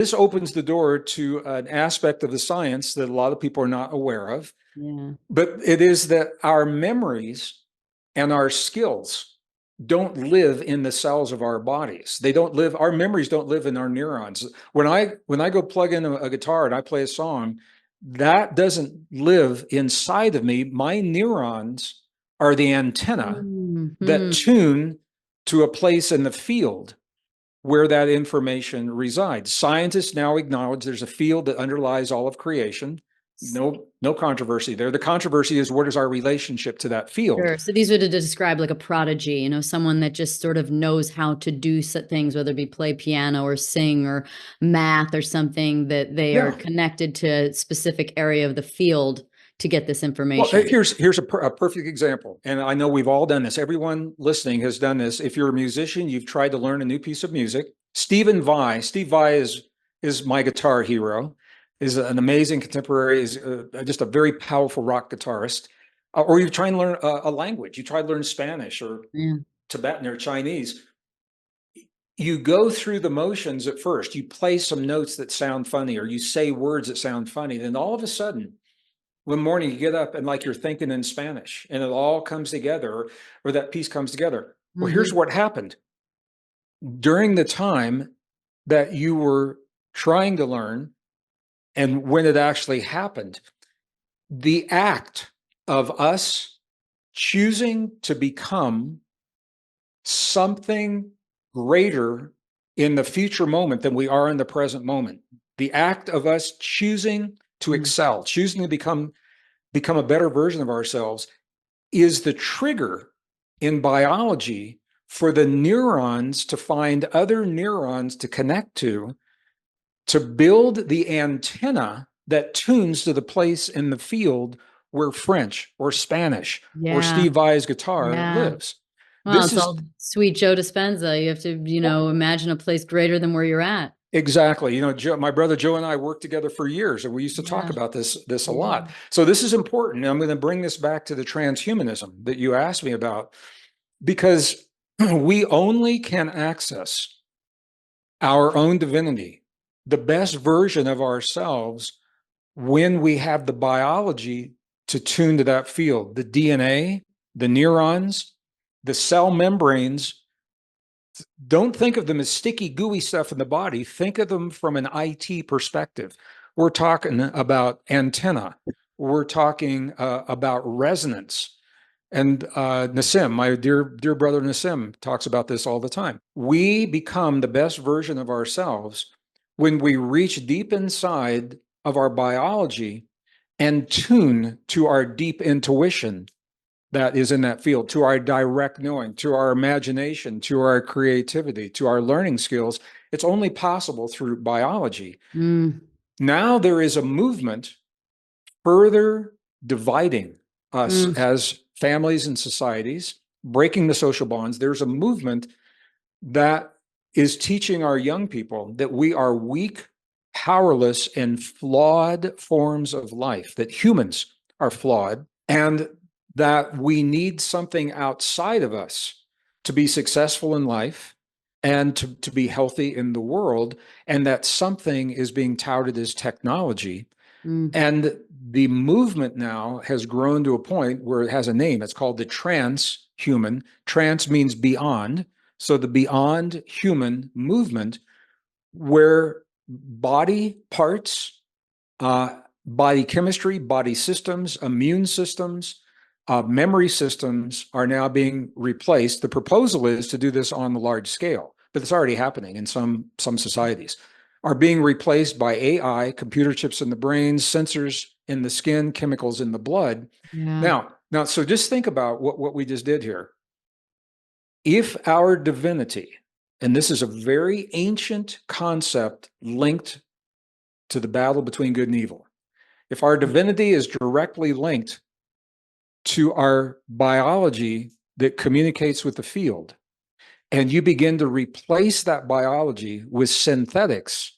This opens the door to an aspect of the science that a lot of people are not aware of. Yeah. But it is that our memories and our skills don't live in the cells of our bodies. They don't live, our memories don't live in our neurons. When I go plug in a guitar and I play a song, that doesn't live inside of me. My neurons are the antenna that tune to a place in the field where that information resides. Scientists now acknowledge there's a field that underlies all of creation. No controversy there. The controversy is, what is our relationship to that field? Sure. So these would describe like a prodigy, you know, someone that just sort of knows how to do things, whether it be play piano or sing or math or something, that they are connected to a specific area of the field to get this information. Well, here's a perfect example. And I know we've all done this. Everyone listening has done this. If you're a musician, you've tried to learn a new piece of music. Steve Vai is my guitar hero, is an amazing contemporary, is just a very powerful rock guitarist. Or you try and learn a language. You try to learn Spanish or Tibetan or Chinese. You go through the motions at first. You play some notes that sound funny, or you say words that sound funny. Then all of a sudden, one morning you get up and like you're thinking in Spanish and it all comes together, or that piece comes together. Well, here's what happened. During the time that you were trying to learn and when it actually happened, the act of us choosing to become something greater in the future moment than we are in the present moment, the act of us choosing to excel, choosing to become a better version of ourselves, is the trigger in biology for the neurons to find other neurons to connect to build the antenna that tunes to the place in the field where French or Spanish or Steve Vai's guitar lives. Well, it's all sweet Joe Dispenza. You have to, you know, imagine a place greater than where you're at. Exactly. You know, my brother Joe and I worked together for years, and we used to talk about this a lot. So this is important. I'm going to bring this back to the transhumanism that you asked me about, because we only can access our own divinity, the best version of ourselves, when we have the biology to tune to that field, the DNA, the neurons, the cell membranes. Don't think of them as sticky, gooey stuff in the body. Think of them from an IT perspective. We're talking about antenna. We're talking about resonance. And Nassim, my dear brother Nassim, talks about this all the time. We become the best version of ourselves when we reach deep inside of our biology and tune to our deep intuition that is in that field, to our direct knowing, to our imagination, to our creativity, to our learning skills. It's only possible through biology. Now there is a movement further dividing us as families and societies, breaking the social bonds. There's a movement that is teaching our young people that we are weak, powerless, and flawed forms of life, that humans are flawed, and that we need something outside of us to be successful in life and to be healthy in the world. And that something is being touted as technology. And the movement now has grown to a point where it has a name. It's called the transhuman. Trans means beyond. So the beyond human movement, where body parts, body chemistry, body systems, immune systems, memory systems are now being replaced. The proposal is to do this on the large scale, but it's already happening in some societies, are being replaced by AI, computer chips in the brains, sensors in the skin, chemicals in the blood. Now, so just think about what we just did here. If our divinity, and this is a very ancient concept linked to the battle between good and evil, if our divinity is directly linked to our biology that communicates with the field, and you begin to replace that biology with synthetics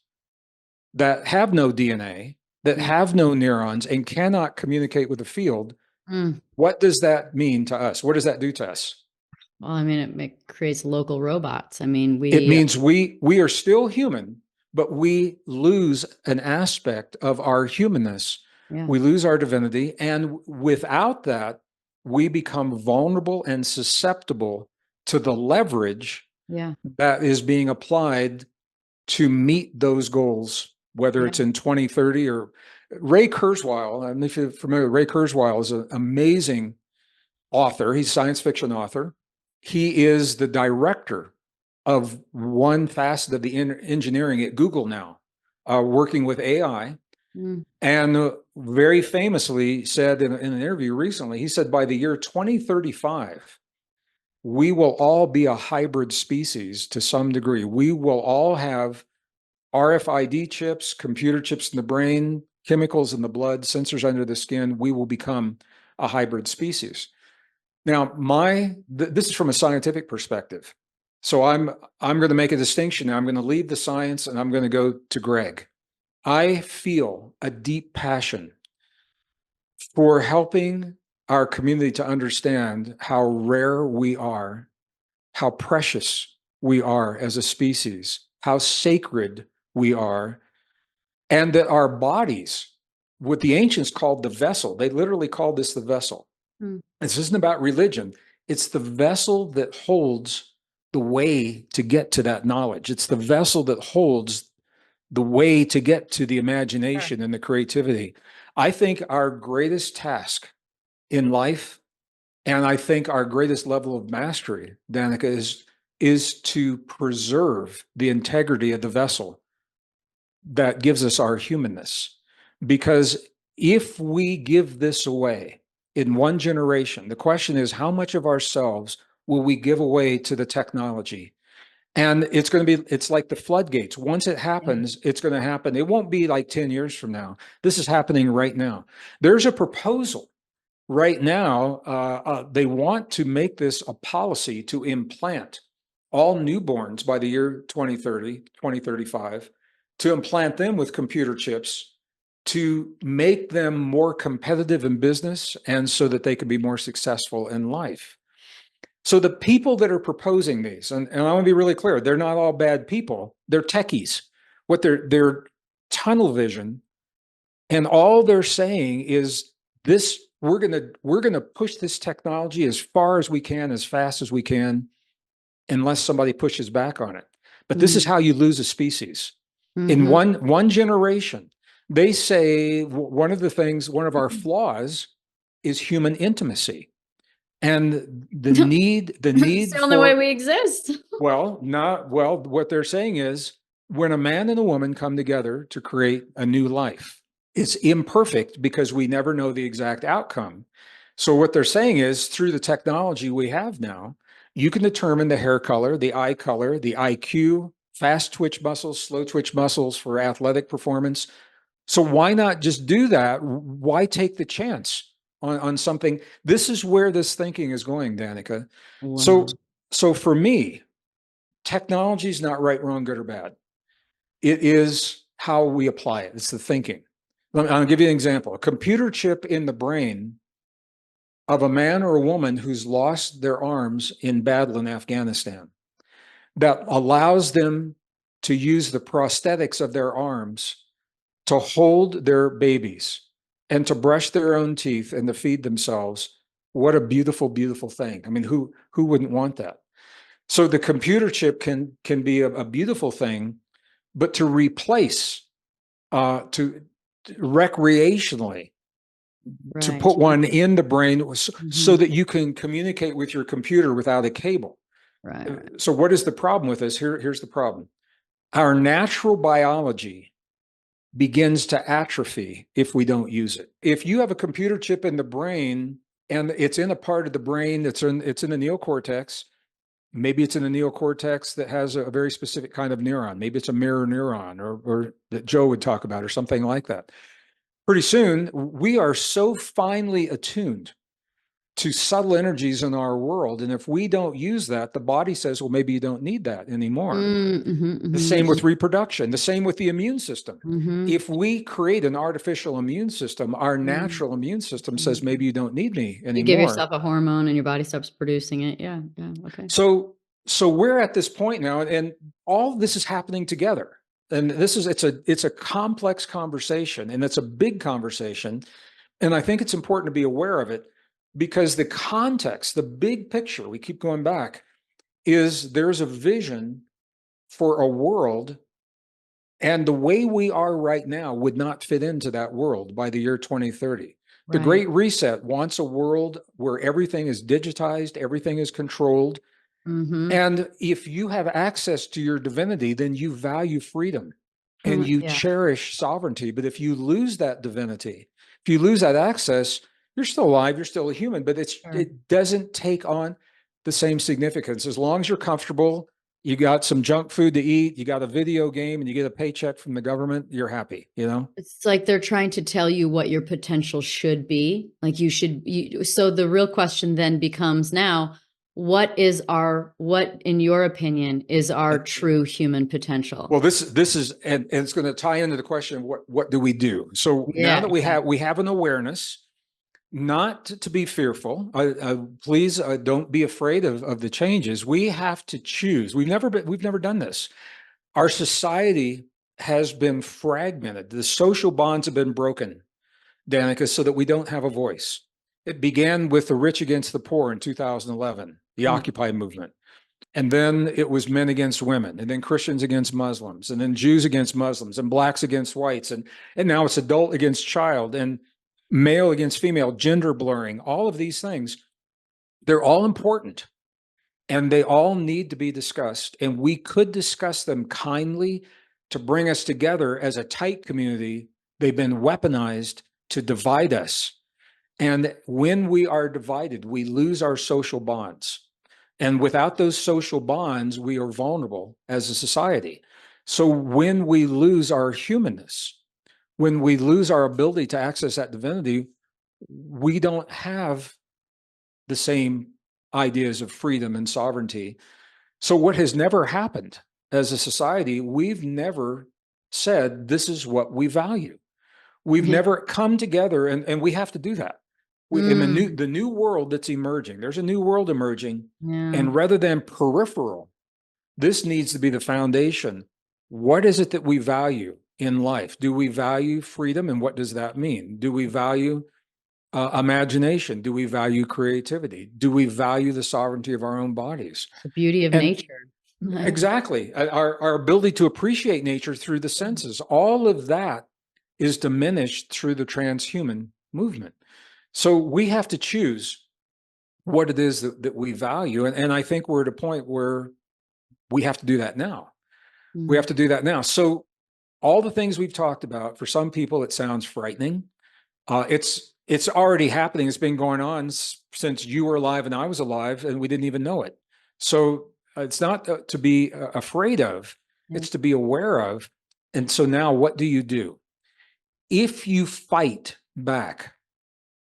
that have no DNA, that have no neurons, and cannot communicate with the field, what does that mean to us? What does that do to us? Well, I mean, it creates local robots. I mean, it means we are still human, but we lose an aspect of our humanness. Yeah. We lose our divinity. And without that, we become vulnerable and susceptible to the leverage that is being applied to meet those goals, whether it's in 2030 or Ray Kurzweil. I don't know if you're familiar, Ray Kurzweil is an amazing author. He's a science fiction author. He is the director of one facet of the engineering at Google now, working with AI. And very famously said in an interview recently, he said, by the year 2035, we will all be a hybrid species to some degree. We will all have RFID chips, computer chips in the brain, chemicals in the blood, sensors under the skin. We will become a hybrid species. Now, this is from a scientific perspective. So I'm going to make a distinction. I'm going to leave the science and I'm going to go to Gregg. I feel a deep passion for helping our community to understand how rare we are, how precious we are as a species, how sacred we are, and that our bodies, what the ancients called the vessel, they literally called this the vessel. This isn't about religion. It's the vessel that holds the way to get to that knowledge. It's the vessel that holds the way to get to the imagination and the creativity. I think our greatest task in life, and I think our greatest level of mastery, Danica, is to preserve the integrity of the vessel that gives us our humanness. Because if we give this away in one generation, the question is, how much of ourselves will we give away to the technology? And it's going to be, it's like the floodgates. Once it happens, it's going to happen. It won't be like 10 years from now. This is happening right now. There's a proposal right now. They want to make this a policy to implant all newborns by the year 2030, 2035, to implant them with computer chips to make them more competitive in business and so that they can be more successful in life. So the people that are proposing these, and I want to be really clear, they're not all bad people. They're techies. What they're tunnel vision, and all they're saying is this: we're gonna push this technology as far as we can, as fast as we can, unless somebody pushes back on it. But this is how you lose a species. In one generation. They say one of our flaws is human intimacy. And the need it's the only way we exist. What they're saying is, when a man and a woman come together to create a new life, it's imperfect because we never know the exact outcome. So what they're saying is, through the technology we have now, you can determine the hair color, the IQ, fast twitch muscles, slow twitch muscles for athletic performance. So why not just do that? Why take the chance on something? This is where this thinking is going, Danica. Wow. So for me, technology is not right, wrong, good, or bad. It is how we apply it. It's the thinking. I'll give you an example. A computer chip in the brain of a man or a woman who's lost their arms in battle in Afghanistan that allows them to use the prosthetics of their arms to hold their babies and to brush their own teeth and to feed themselves. What a beautiful, beautiful thing. I mean, who wouldn't want that? So the computer chip can be a beautiful thing, but to replace, to recreationally, to put one in the brain so that you can communicate with your computer without a cable. Right. So what is the problem with this? Here's the problem. Our natural biology begins to atrophy if we don't use it. If you have a computer chip in the brain and it's in a part of the brain it's in the neocortex, maybe it's in the neocortex that has a very specific kind of neuron. Maybe it's a mirror neuron or that Joe would talk about or something like that. Pretty soon, we are so finely attuned to subtle energies in our world. And if we don't use that, the body says, well, maybe you don't need that anymore. The same with reproduction, the same with the immune system. If we create an artificial immune system, our natural immune system says, maybe you don't need me anymore. You give yourself a hormone and your body stops producing it. Yeah. Okay. So we're at this point now, and all this is happening together. and it's a complex conversation, and it's a big conversation. And I think it's important to be aware of it because the context, the big picture, we keep going back, is there's a vision for a world, and the way we are right now would not fit into that world by the year 2030. The Right. Great Reset wants a world where everything is digitized, everything is controlled. And if you have access to your divinity, then you value freedom and you Yeah. cherish sovereignty. But if you lose that divinity, if you lose that access, you're still alive, you're still a human, but it doesn't take on the same significance. As long as you're comfortable, you got some junk food to eat, you got a video game, and you get a paycheck from the government, you're happy, you know? It's like they're trying to tell you what your potential should be. Like so the real question then becomes now, what in your opinion is our true human potential? Well, this is, and it's going to tie into the question of what do we do? So now that we have an awareness, not to be fearful. Please don't be afraid of the changes. We have to choose. We've never done this. Our society has been fragmented. The social bonds have been broken, Danica, so that we don't have a voice. It began with the rich against the poor in 2011, the Occupy movement. And then it was men against women, and then Christians against Muslims, and then Jews against Muslims, and blacks against whites. And now it's adult against child, and male against female, gender blurring, all of these things. They're all important, and they all need to be discussed. And we could discuss them kindly to bring us together as a tight community. They've been weaponized to divide us. And when we are divided, we lose our social bonds. And without those social bonds, we are vulnerable as a society. So when we lose our humanness, when we lose our ability to access that divinity, we don't have the same ideas of freedom and sovereignty. So what has never happened as a society, we've never said, this is what we value. We've never come together, and we have to do that. In the new world that's emerging, there's a new world emerging, and rather than peripheral, this needs to be the foundation. What is it that we value in life? Do we value freedom, and what does that mean? Do we value imagination? Do we value creativity? Do we value the sovereignty of our own bodies? The beauty of nature. Exactly. Our ability to appreciate nature through the senses. All of that is diminished through the transhuman movement. So we have to choose what it is that we value. And I think we're at a point where we have to do that now. We have to do that now. So all the things we've talked about, for some people, it sounds frightening. It's already happening. It's been going on since you were alive and I was alive, and we didn't even know it. So it's not to be afraid of, it's to be aware of. And so now what do you do? If you fight back,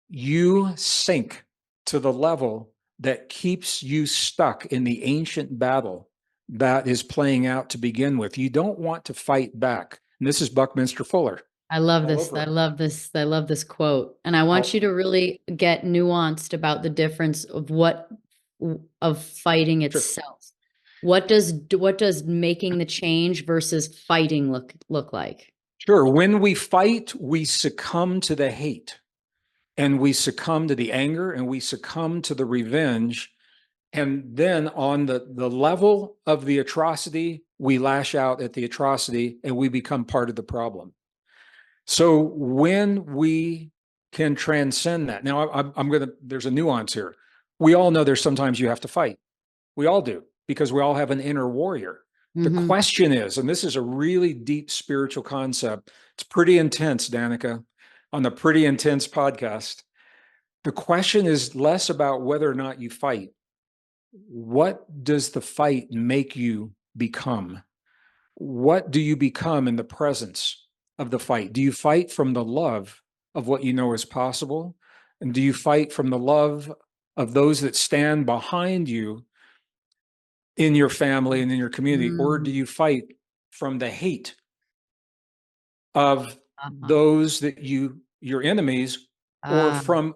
you sink to the level that keeps you stuck in the ancient battle that is playing out to begin with. You don't want to fight back. And this is Buckminster Fuller. I love this. I love this. I love this quote. And I want you to really get nuanced about the difference of fighting itself. What does making the change versus fighting look like? Sure. When we fight, we succumb to the hate, and we succumb to the anger, and we succumb to the revenge. And then on the level of the atrocity, we lash out at the atrocity, and we become part of the problem. So when we can transcend that, now there's a nuance here. We all know there's sometimes you have to fight. We all do, because we all have an inner warrior. The question is, and this is a really deep spiritual concept. It's pretty intense, Danica, on the Pretty Intense podcast. The question is less about whether or not you fight. What does the fight make you become? What do you become in the presence of the fight? Do you fight from the love of what you know is possible? And do you fight from the love of those that stand behind you in your family and in your community? Or do you fight from the hate of those that your enemies, or from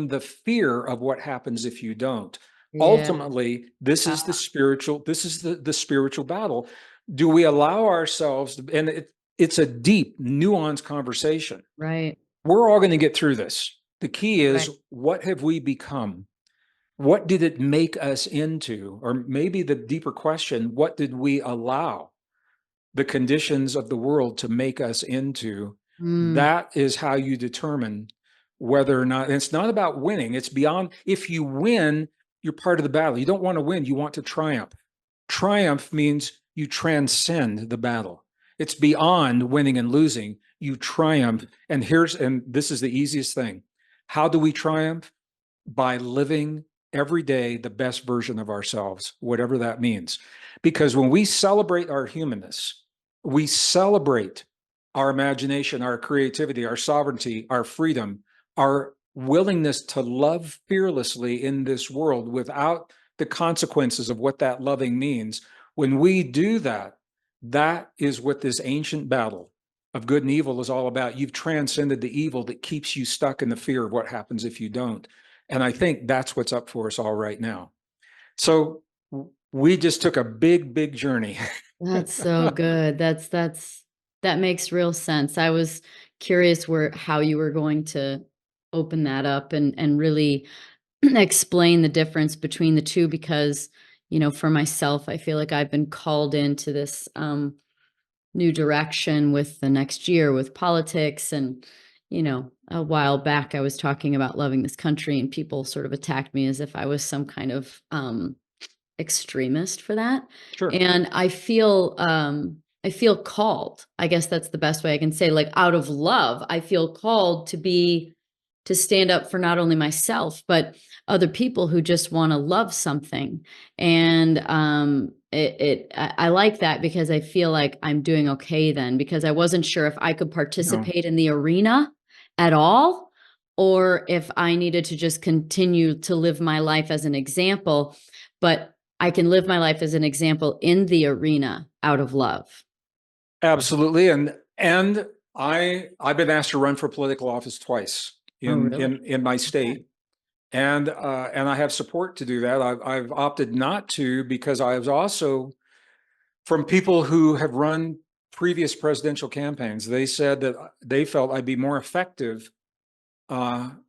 the fear of what happens if you don't? Ultimately, this is the spiritual battle. do we allow ourselves to, and it's a deep, nuanced conversation. Right. We're all going to get through this. The key is, Right. what have we become? What did it make us into? Or maybe the deeper question, what did we allow the conditions of the world to make us into? Mm. That is how you determine whether or not, and it's not about winning. It's beyond, if you win, you're part of the battle. You don't want to win, you want to triumph. Triumph means you transcend the battle. It's beyond winning and losing. You triumph. And this is the easiest thing. How do we triumph? By living every day the best version of ourselves, whatever that means. Because when we celebrate our humanness, we celebrate our imagination, our creativity, our sovereignty, our freedom, our willingness to love fearlessly in this world without the consequences of what that loving means. When we do that, that is what this ancient battle of good and evil is all about. You've transcended the evil that keeps you stuck in the fear of what happens if you don't. And I think that's what's up for us all right now. So we just took a big, big journey. That's so good. That makes real sense. I was curious how you were going to open that up and really explain the difference between the two, because, for myself, I feel like I've been called into this new direction with the next year with politics. And, a while back I was talking about loving this country, and people sort of attacked me as if I was some kind of extremist for that. Sure. And I feel called. I guess that's the best way I can say, like, out of love, I feel called to stand up for not only myself, but other people who just want to love something. And I like that, because I feel like I'm doing okay then, because I wasn't sure if I could participate in the arena at all, or if I needed to just continue to live my life as an example. But I can live my life as an example in the arena out of love. Absolutely. And I've been asked to run for political office twice Oh, really? in my state. And I have support to do that. I've opted not to, because I was also, from people who have run previous presidential campaigns, they said that they felt I'd be more effective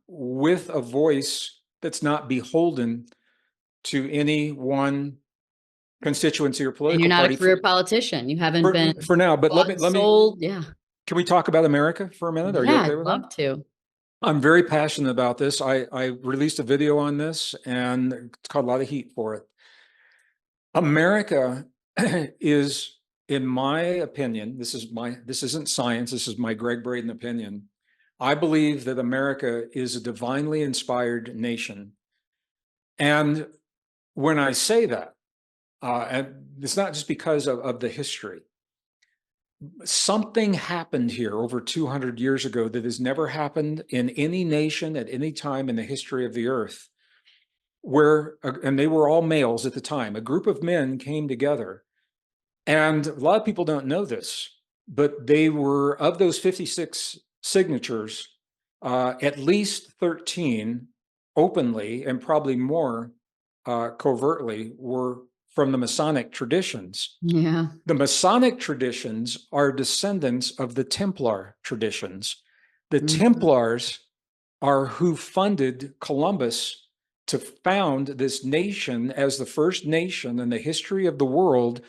with a voice that's not beholden to any one constituency or And you're political not a party career politician. You haven't been for now. But bought and sold. Yeah. can we talk about America for a minute? Are you Yeah, okay I'd with that? love to. I'm very passionate about this. I released a video on this, and it's caught a lot of heat for it. America is, in my opinion, this isn't science, this is my Gregg Braden opinion. I believe that America is a divinely inspired nation. And when I say that, and it's not just because of the history. Something happened here over 200 years ago that has never happened in any nation at any time in the history of the earth, where, and they were all males at the time, a group of men came together. And a lot of people don't know this, but they were, of those 56 signatures, at least 13 openly, and probably more covertly, were from the Masonic traditions. Yeah. The Masonic traditions are descendants of the Templar traditions. The Templars are who funded Columbus to found this nation as the first nation in the history of the world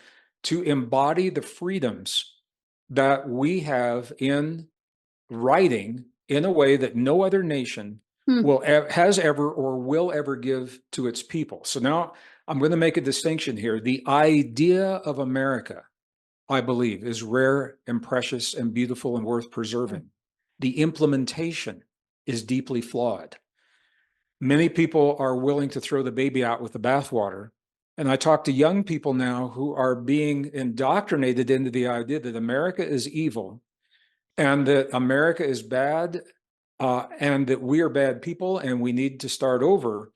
to embody the freedoms that we have in writing in a way that no other nation has ever or will ever give to its people. So now I'm going to make a distinction here. The idea of America, I believe, is rare and precious and beautiful and worth preserving. The implementation is deeply flawed. Many people are willing to throw the baby out with the bathwater. And I talk to young people now who are being indoctrinated into the idea that America is evil and that America is bad, and that we are bad people and we need to start over.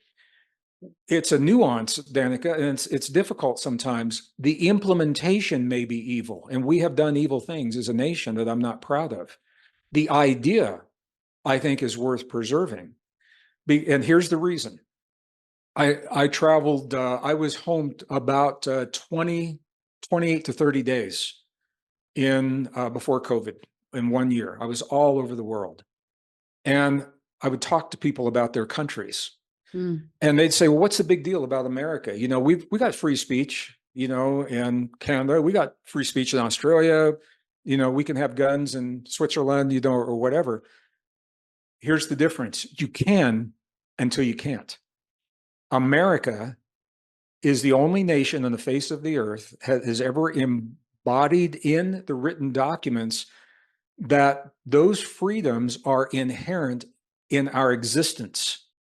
It's a nuance, Danica, and it's difficult sometimes. The implementation may be evil, and we have done evil things as a nation that I'm not proud of. The idea, I think, is worth preserving. And here's the reason. I traveled, I was home about 20 28 to 30 days in before COVID in 1 year. I was all over the world. And I would talk to people about their countries. And they'd say, well, what's the big deal about America? You know, we got free speech, you know, in Canada, we got free speech in Australia, you know, we can have guns in Switzerland, you know, or whatever. Here's the difference. You can until you can't. America is the only nation on the face of the earth has ever embodied in the written documents that those freedoms are inherent in our existence.